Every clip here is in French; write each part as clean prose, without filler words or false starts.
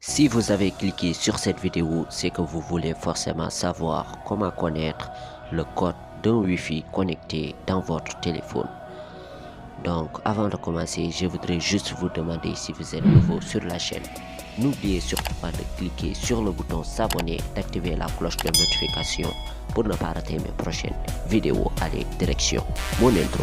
Si vous avez cliqué sur cette vidéo, c'est que vous voulez forcément savoir comment connaître le code d'un Wi-Fi connecté dans votre téléphone. Donc avant de commencer, je voudrais juste vous demander si vous êtes nouveau sur la chaîne. N'oubliez surtout pas de cliquer sur le bouton s'abonner, d'activer la cloche de notification pour ne pas rater mes prochaines vidéos. Allez, direction mon intro.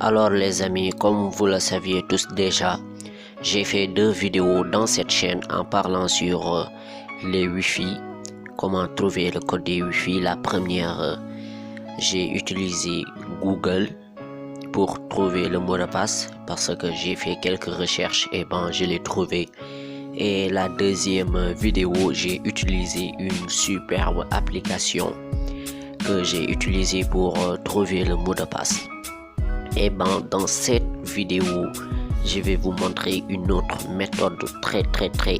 Alors les amis, comme vous le saviez tous déjà, j'ai fait 2 vidéos dans cette chaîne en parlant sur les Wi-Fi, comment trouver le code des Wi-Fi. La première, j'ai utilisé Google pour trouver le mot de passe parce que j'ai fait quelques recherches et je l'ai trouvé. Et la deuxième vidéo, j'ai utilisé une superbe application que j'ai utilisée pour trouver le mot de passe. Et dans cette vidéo, je vais vous montrer une autre méthode très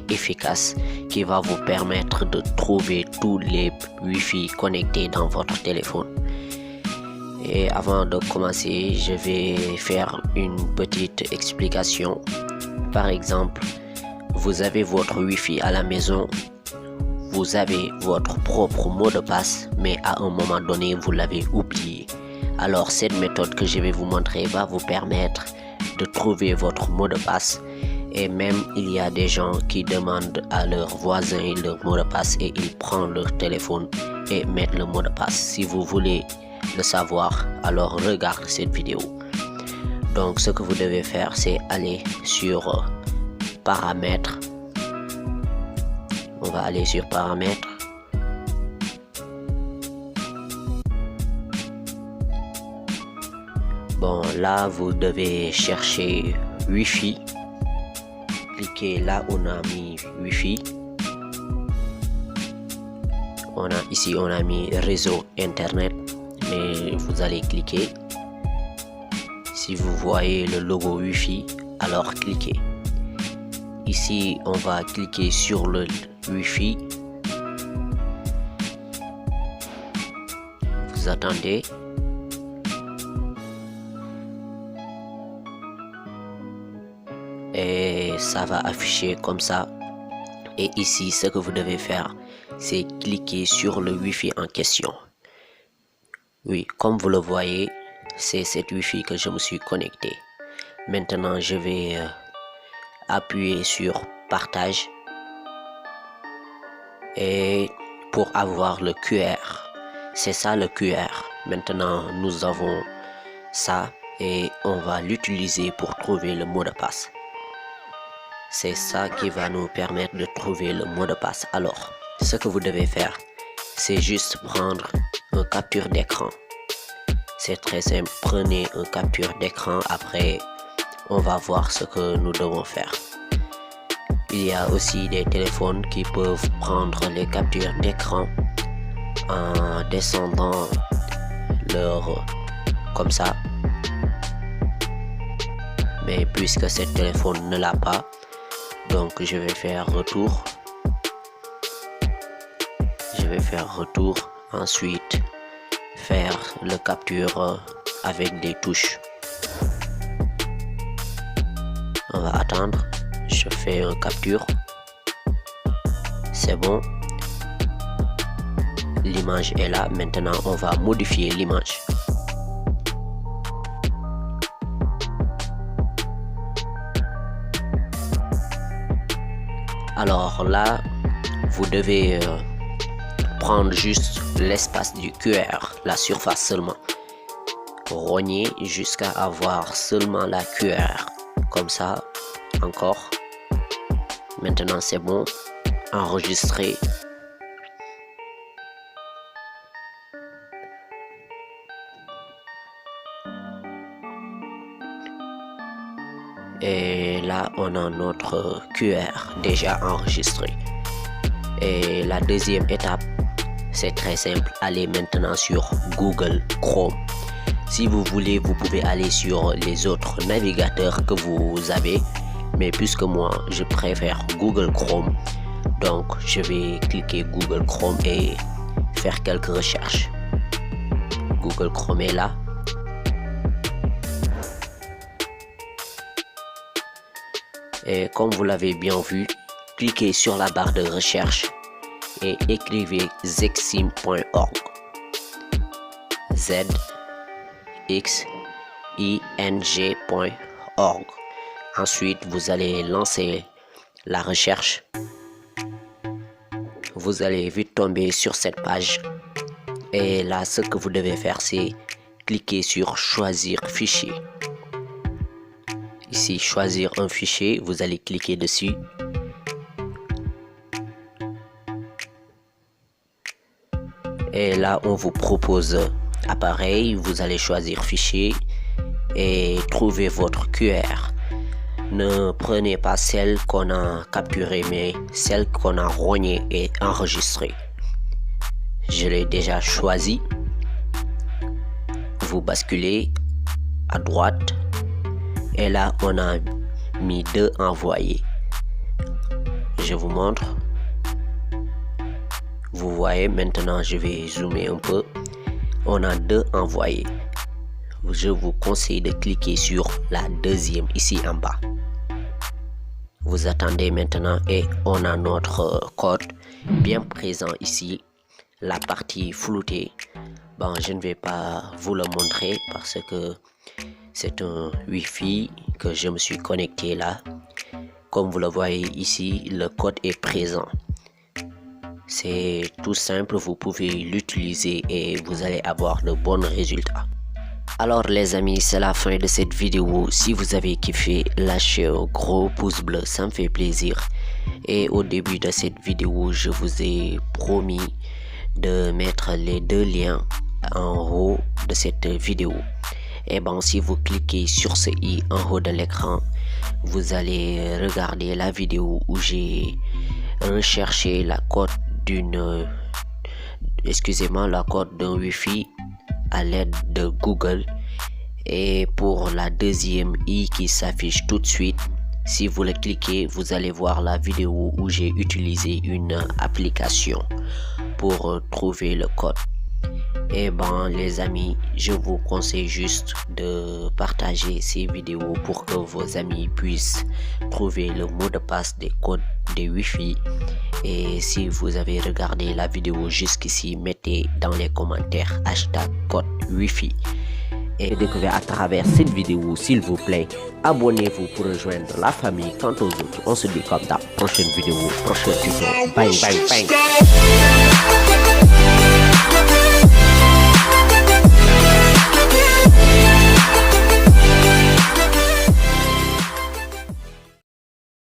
efficace qui va vous permettre de trouver tous les Wi-Fi connectés dans votre téléphone. Et avant de commencer, je vais faire une petite explication. Par exemple, vous avez votre Wi-Fi à la maison, vous avez votre propre mot de passe, mais à un moment donné, vous l'avez oublié. Alors cette méthode que je vais vous montrer va vous permettre de trouver votre mot de passe. Et même il y a des gens qui demandent à leurs voisins leur mot de passe et ils prennent leur téléphone et mettent le mot de passe. Si vous voulez le savoir, alors regardez cette vidéo. Donc ce que vous devez faire, c'est aller sur paramètres. On va aller sur paramètres. Là vous devez chercher Wi-Fi. Cliquez là où on a mis Wi-Fi. Ici on a mis réseau internet, mais vous allez cliquer. Si vous voyez le logo Wi-Fi, alors cliquez. Ici on va cliquer sur le Wi-Fi. Vous attendez. Et ça va afficher comme ça. Et ici ce que vous devez faire, c'est cliquer sur le Wi-Fi en question. Oui, comme vous le voyez, c'est cette Wi-Fi que je me suis connecté. Maintenant je vais appuyer sur partage et pour avoir le QR. C'est ça le QR. Maintenant nous avons ça et on va l'utiliser pour trouver le mot de passe. C'est ça qui va nous permettre de trouver le mot de passe. Alors, ce que vous devez faire, c'est juste prendre une capture d'écran. C'est très simple. Prenez une capture d'écran. Après, on va voir ce que nous devons faire. Il y a aussi des téléphones qui peuvent prendre les captures d'écran en descendant leur comme ça. Mais puisque ce téléphone ne l'a pas, donc je vais faire retour. Ensuite faire le capture avec des touches. On va attendre. Je fais une capture. C'est bon. L'image est là. Maintenant on va modifier l'image. Alors là, vous devez prendre juste l'espace du QR, la surface seulement. Rogner jusqu'à avoir seulement la QR. Comme ça, encore. Maintenant c'est bon. Enregistrer. Et là on a notre QR déjà enregistré. Et la deuxième étape, c'est très simple. Allez maintenant sur Google Chrome. Si vous voulez, vous pouvez aller sur les autres navigateurs que vous avez, mais puisque moi je préfère Google Chrome, donc je vais cliquer Google Chrome et faire quelques recherches. Google Chrome est là. Et comme vous l'avez bien vu, cliquez sur la barre de recherche et écrivez zxing.org. zxing.org. Ensuite, vous allez lancer la recherche. Vous allez vite tomber sur cette page. Et là, ce que vous devez faire, c'est cliquer sur choisir fichier. Ici, choisir un fichier, vous allez cliquer dessus. Et là, on vous propose appareil, vous allez choisir fichier et trouver votre QR. Ne prenez pas celle qu'on a capturée, mais celle qu'on a rognée et enregistrée. Je l'ai déjà choisi. Vous basculez à droite et là, on a mis 2 envoyés. Je vous montre. Vous voyez, maintenant je vais zoomer un peu. On a 2 envoyés. Je vous conseille de cliquer sur la deuxième ici en bas. Vous attendez maintenant et on a notre code bien présent ici. La partie floutée, bon, je ne vais pas vous le montrer parce que c'est un Wi-Fi que je me suis connecté là. Comme vous le voyez ici, le code est présent. C'est tout simple, vous pouvez l'utiliser et vous allez avoir de bons résultats. Alors les amis, c'est la fin de cette vidéo. Si vous avez kiffé, lâchez un gros pouce bleu, ça me fait plaisir. Et au début de cette vidéo, je vous ai promis de mettre les 2 liens en haut de cette vidéo. Et bon, si vous cliquez sur ce i en haut de l'écran, vous allez regarder la vidéo où j'ai recherché la cote la cote d'un Wi-Fi à l'aide de Google. Et pour la deuxième i qui s'affiche tout de suite, si vous le cliquez, vous allez voir la vidéo où j'ai utilisé une application pour trouver le code. Et bon les amis, je vous conseille juste de partager ces vidéos pour que vos amis puissent trouver le mot de passe des codes des Wi-Fi. Et si vous avez regardé la vidéo jusqu'ici, mettez dans les commentaires #code Wi-Fi. Et découvrez à travers cette vidéo, s'il vous plaît, abonnez-vous pour rejoindre la famille. Quant aux autres, on se dit comme dans la prochaine vidéo, prochain tuto. Bang bang bang.